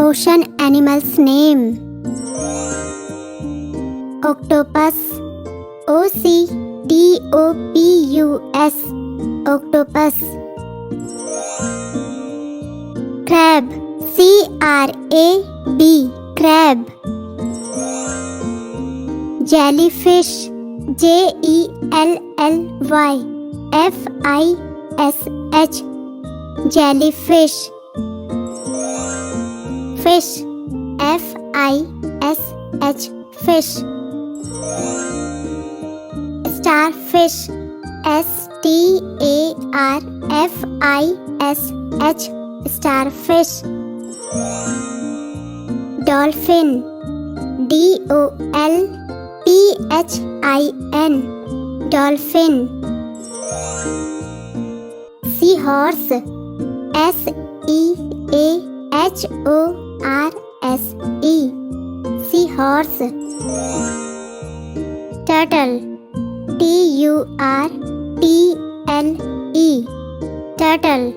Ocean animals name: octopus, octopus, octopus. Crab, crab, crab. Jellyfish, jellyfish, jellyfish. Fish, fish, fish. Starfish, starfish, starfish. Dolphin, dolphin, dolphin. Seahorse, seahorse, seahorse. Turtle, turtle, turtle.